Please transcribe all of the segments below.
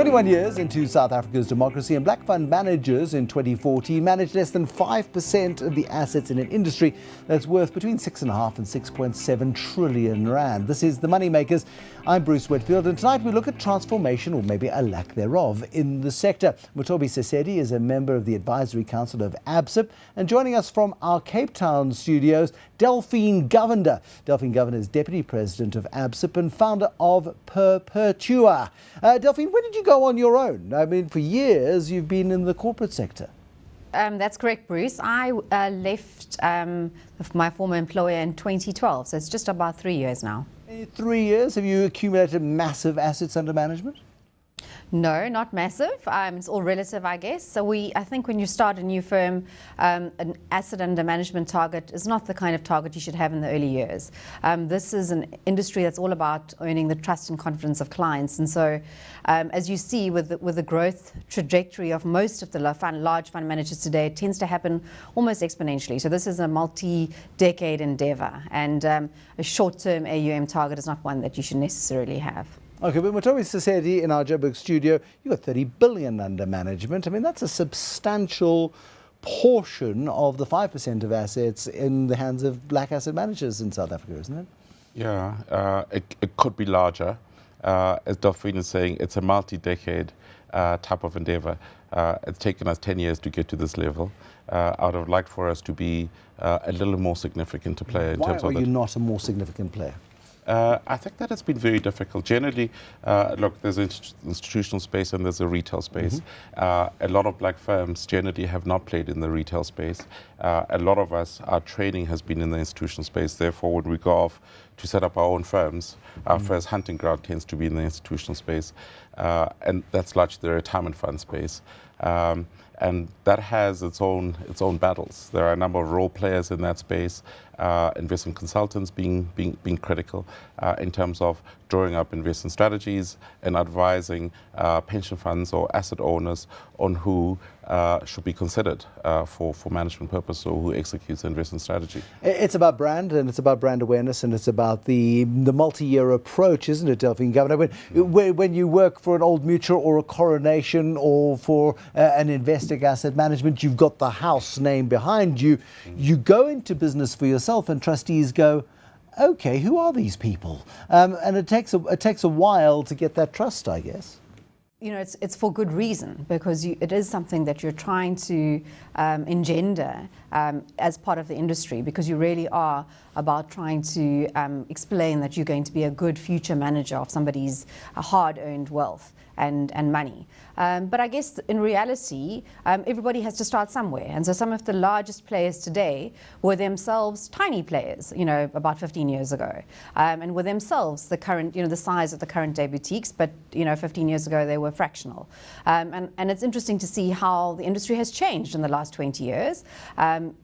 21 years into South Africa's democracy, and black fund managers in 2014 managed less than 5% of the assets in an industry that's worth between 6.5 and 6.7 trillion rand. This is the MoneyMakers. I'm Bruce Whitfield, and tonight we look at transformation, or maybe a lack thereof, in the sector. Mothobi Seseli is a member of the Advisory Council of ABSIP, and joining us from our Cape Town studios, Delphine Govender. Delphine Govender is Deputy President of ABSIP and founder of Perpetua. Delphine, when did you go on your own? I mean, for years you've been in the corporate sector. That's correct, Bruce. I left my former employer in 2012, so it's just about 3 years now. 3 years? Have you accumulated massive assets under management? No, not massive. It's all relative, I guess. So I think when you start a new firm, an asset under management target is not the kind of target you should have in the early years. This is an industry that's all about earning the trust and confidence of clients. And so, as you see with the growth trajectory of most of the large fund managers today, it tends to happen almost exponentially. So this is a multi-decade endeavor, and a short-term AUM target is not one that you should necessarily have. Okay, but Mothobi Seseli in our Joburg studio, you've got 30 billion under management. I mean, that's a substantial portion of the 5% of assets in the hands of black asset managers in South Africa, isn't it? Yeah, it could be larger. As Delphine is saying, it's a multi-decade type of endeavor. It's taken us 10 years to get to this level. I would have liked for us to be a little more significant to play in terms of Why are you not a more significant player? I think that it's been very difficult. Generally, look, there's an institutional space and there's a retail space. A lot of black firms generally have not played in the retail space. A lot of us, our training has been in the institutional space. Therefore, when we go off to set up our own firms, our first hunting ground tends to be in the institutional space. And that's largely the retirement fund space. And that has its own battles. There are a number of role players in that space, investment consultants being critical in terms of drawing up investment strategies and advising pension funds or asset owners on who should be considered for management purpose or who executes the investment strategy. It's about brand, and it's about brand awareness, and it's about the multi-year approach, isn't it, Delphine Govender? When you work for an Old Mutual or a Coronation or for an Investec Asset Management, you've got the house name behind you. You go into business for yourself, and trustees go, okay, who are these people? And it takes a while to get that trust, I guess. You know, it's for good reason, because it is something that you're trying to engender as part of the industry, because you really are about trying to explain that you're going to be a good future manager of somebody's hard-earned wealth and money. But I guess in reality, everybody has to start somewhere. And so some of the largest players today were themselves tiny players, you know, about 15 years ago, and were themselves the current, the size of the current day boutiques, but, 15 years ago they were fractional. And it's interesting to see how the industry has changed in the last 20 years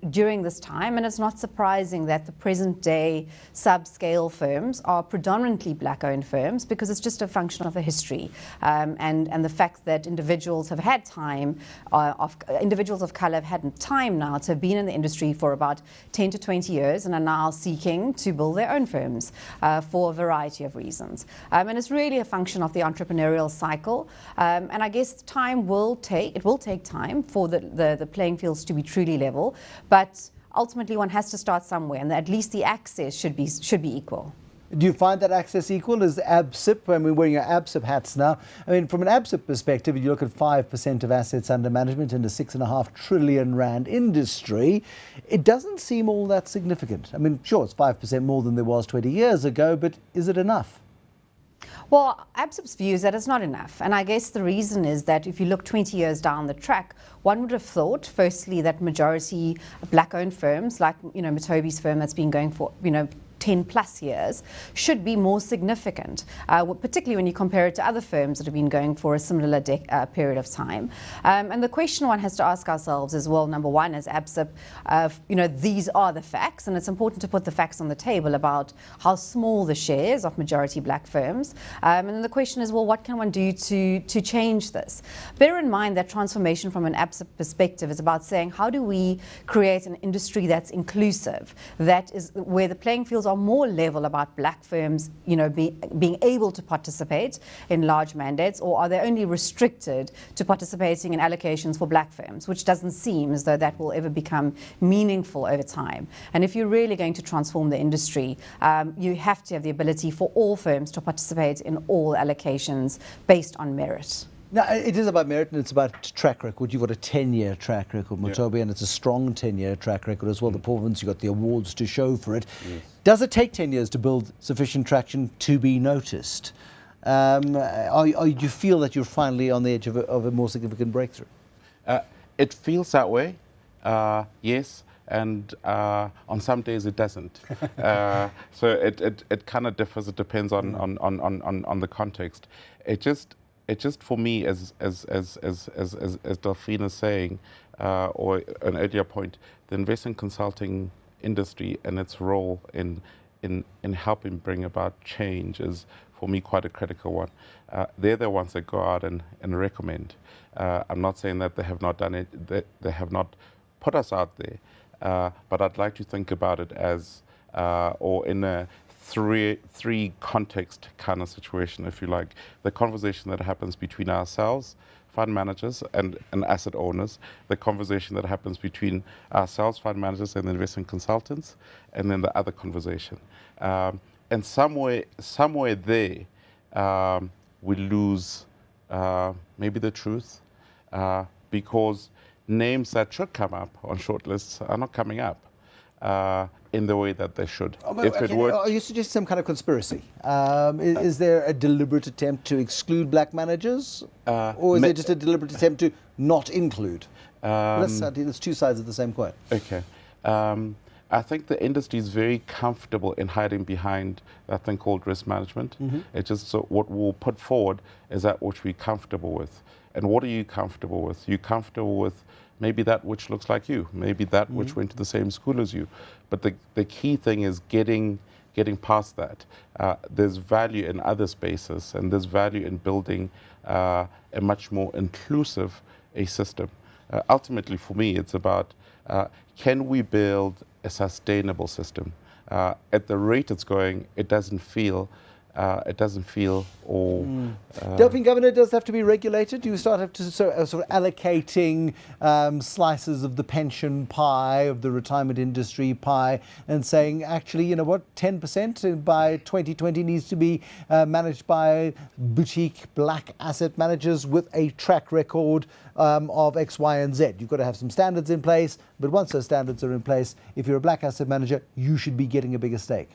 during this time. And it's not surprising that the present day subscale firms are predominantly black-owned firms, because it's just a function of the history and the fact that individuals have had time, individuals of color have had time now to have been in the industry for about 10 to 20 years and are now seeking to build their own firms for a variety of reasons. And it's really a function of the entrepreneurial cycle. And I guess it will take time for the playing fields to be truly level, but ultimately one has to start somewhere, and at least the access should be equal. Do you find that access equal? Is ABSIP, I mean, wearing your ABSIP hats now, I mean, from an ABSIP perspective, you look at 5% of assets under management in a 6.5 trillion rand industry, it doesn't seem all that significant. I mean, sure, it's 5% more than there was 20 years ago, but is it enough? Well, ABSIP's view is that it's not enough. And I guess the reason is that if you look 20 years down the track, one would have thought, firstly, that majority of black-owned firms, like, Mothobi's firm that's been going for, 10 plus years, should be more significant, particularly when you compare it to other firms that have been going for a similar period of time. And the question one has to ask ourselves is, well, number one, as ABSIP, these are the facts, and it's important to put the facts on the table about how small the shares of majority black firms. And then the question is, well, what can one do to change this? Bear in mind that transformation from an ABSIP perspective is about saying, how do we create an industry that's inclusive, that is where the playing fields are more level about black firms, being able to participate in large mandates, or are they only restricted to participating in allocations for black firms, which doesn't seem as though that will ever become meaningful over time. And if you're really going to transform the industry, you have to have the ability for all firms to participate in all allocations based on merit. Now, it is about merit and it's about track record. You've got a 10-year track record, Mothobi, and it's a strong 10-year track record as well. The performance, you've got the awards to show for it. Does it take 10 years to build sufficient traction to be noticed? Do you feel that you're finally on the edge of a more significant breakthrough? It feels that way, yes. And on some days it doesn't. So it kind of differs. It depends on the context. It just for me, as Delphine is saying, or an earlier point, the investment consulting industry and its role in helping bring about change is for me quite a critical one. They're the ones that go out and recommend. I'm not saying that they have not done it, that they have not put us out there, but I'd like to think about it as, or in a three context kind of situation, if you like. The conversation that happens between ourselves, fund managers and asset owners, the conversation that happens between ourselves, fund managers and investment consultants, and then the other conversation. And somewhere there, we lose maybe the truth, because names that should come up on shortlists are not coming up in the way that they should. Are you suggesting some kind of conspiracy? Is there a deliberate attempt to exclude black managers? Or is there just a deliberate attempt to not include? There's two sides of the same coin. Okay. I think the industry is very comfortable in hiding behind that thing called risk management. It's just so what we'll put forward is that which we're comfortable with. And what are you comfortable with? You're comfortable with maybe that which looks like you, maybe that which went to the same school as you. But the key thing is getting past that. There's value in other spaces, and there's value in building a much more inclusive system. Ultimately, for me, it's about can we build a sustainable system? At the rate it's going, it doesn't feel or... Delphine Govender does have to be regulated. Do you start to sort of allocating slices of the pension pie, of the retirement industry pie, and saying, actually, you know what, 10% by 2020 needs to be managed by boutique black asset managers with a track record of X, Y, and Z. You've got to have some standards in place, but once those standards are in place, if you're a black asset manager, you should be getting a bigger stake.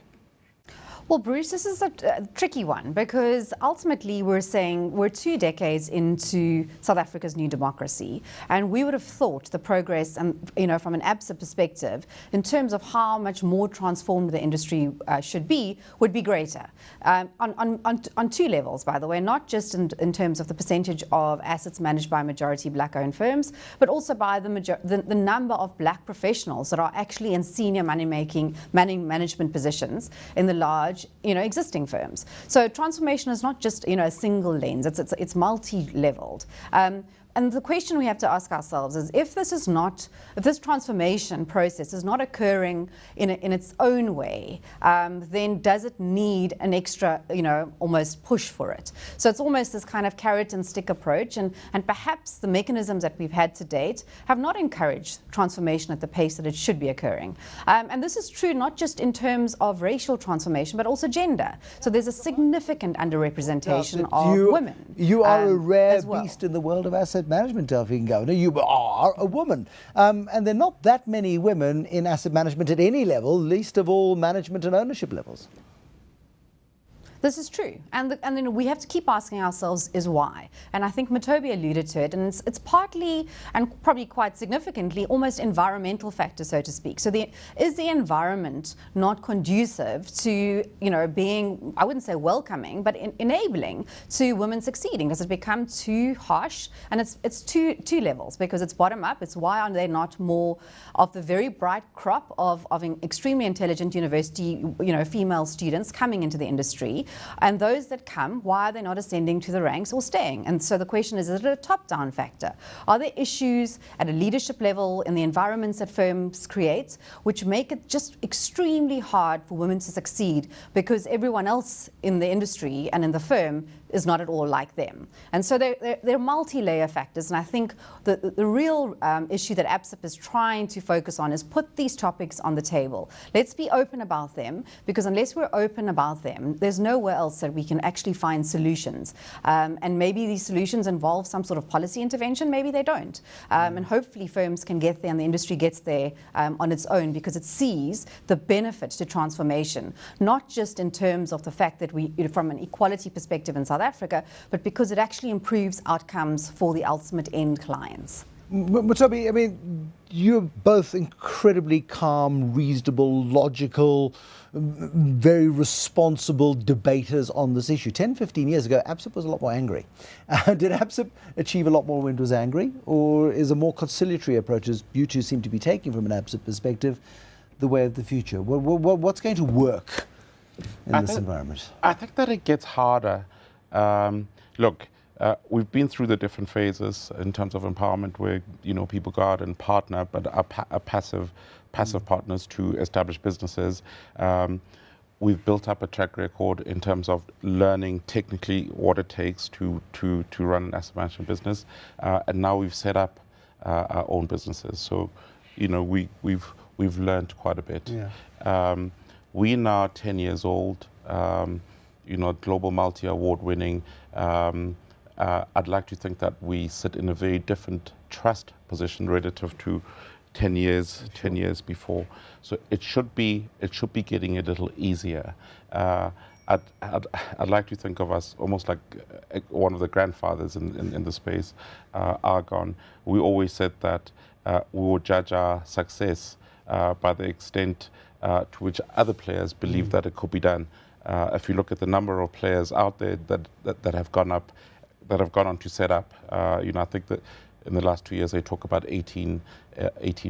Well, Bruce, this is a tricky one, because ultimately we're saying we're 2 decades into South Africa's new democracy, and we would have thought the progress, from an ABSIP perspective, in terms of how much more transformed the industry should be, would be greater. On 2 levels, by the way, not just in terms of the percentage of assets managed by majority black-owned firms, but also by the number of black professionals that are actually in senior money management positions in the large existing firms. So transformation is not just a single lens, it's multi-leveled. And the question we have to ask ourselves is, if this transformation process is not occurring in its own way, then does it need an extra, almost push for it? So it's almost this kind of carrot and stick approach, and perhaps the mechanisms that we've had to date have not encouraged transformation at the pace that it should be occurring. And this is true not just in terms of racial transformation, but also gender. So there's a significant underrepresentation of women. You are a rare beast in the world of asset management, Delphine Govender. You are a woman. And there are not that many women in asset management at any level, least of all management and ownership levels. This is true, and then we have to keep asking ourselves is why. And I think Mothobi alluded to it, and it's partly, and probably quite significantly, almost environmental factors, so to speak. So is the environment not conducive to being, I wouldn't say welcoming, but enabling to women succeeding? Does it become too harsh? And it's two levels, because it's bottom up. It's why are there not more of the very bright crop of extremely intelligent university female students coming into the industry? And those that come, why are they not ascending to the ranks or staying? And so the question is it a top-down factor? Are there issues at a leadership level in the environments that firms create which make it just extremely hard for women to succeed because everyone else in the industry and in the firm is not at all like them? And so they're multi-layer factors, and I think the real issue that ABSIP is trying to focus on is put these topics on the table. Let's be open about them, because unless we're open about them, there's nowhere else that we can actually find solutions. And maybe these solutions involve some sort of policy intervention, maybe they don't. And hopefully firms can get there and the industry gets there on its own, because it sees the benefit to transformation, not just in terms of the fact that we, from an equality perspective in South Africa, but because it actually improves outcomes for the ultimate end clients. Mothobi, I mean, you're both incredibly calm, reasonable, logical, very responsible debaters on this issue. 10, 15 years ago, ABSIP was a lot more angry. Did ABSIP achieve a lot more when it was angry? Or is a more conciliatory approach, as you two seem to be taking from an ABSIP perspective, the way of the future? What's going to work in this environment? I think that it gets harder. Look, we've been through the different phases in terms of empowerment, where people go out and partner, but are passive partners to establish businesses. We've built up a track record in terms of learning technically what it takes to run an asset management business, and now we've set up our own businesses. So, we've learned quite a bit. Yeah. We're now 10 years old. Global multi-award winning. I'd like to think that we sit in a very different trust position relative to 10 years before. So it should be getting a little easier. I'd like to think of us almost like one of the grandfathers in the space, Argon. We always said that we would judge our success by the extent to which other players believe that it could be done. If you look at the number of players out there that have gone on to set up, I think that in the last 2 years they talk about 18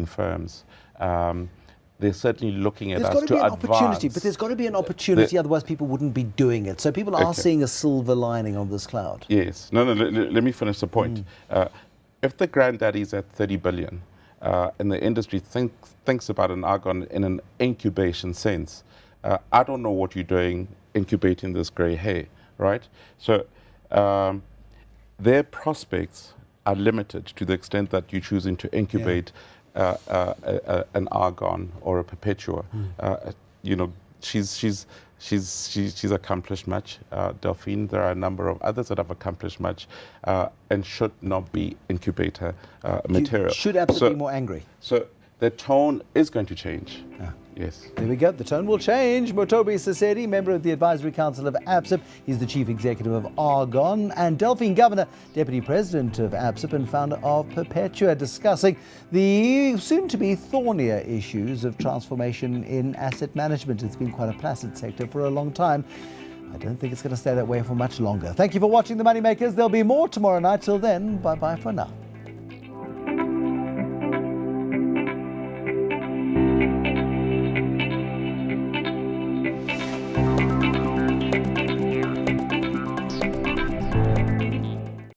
firms. They're certainly looking at us to advance. But there's got to be an opportunity, otherwise people wouldn't be doing it. So people are seeing a silver lining on this cloud. Yes. No, let me finish the point. If the granddaddy's at 30 billion, and the industry thinks about an Argon in an incubation sense, I don't know what you're doing incubating this grey hair, right? So their prospects are limited to the extent that you're choosing to incubate an Argon or a Perpetua. She's accomplished much, Delphine. There are a number of others that have accomplished much and should not be incubator material. You should absolutely be more angry. So the tone is going to change. Yes. There we go. The tone will change. Mothobi Seseli, member of the Advisory Council of ABSIP. He's the Chief Executive of Argon. And Delphine Govender, Deputy President of ABSIP and founder of Perpetua, discussing the soon-to-be thornier issues of transformation in asset management. It's been quite a placid sector for a long time. I don't think it's going to stay that way for much longer. Thank you for watching The Moneymakers. There'll be more tomorrow night. Till then, bye-bye for now.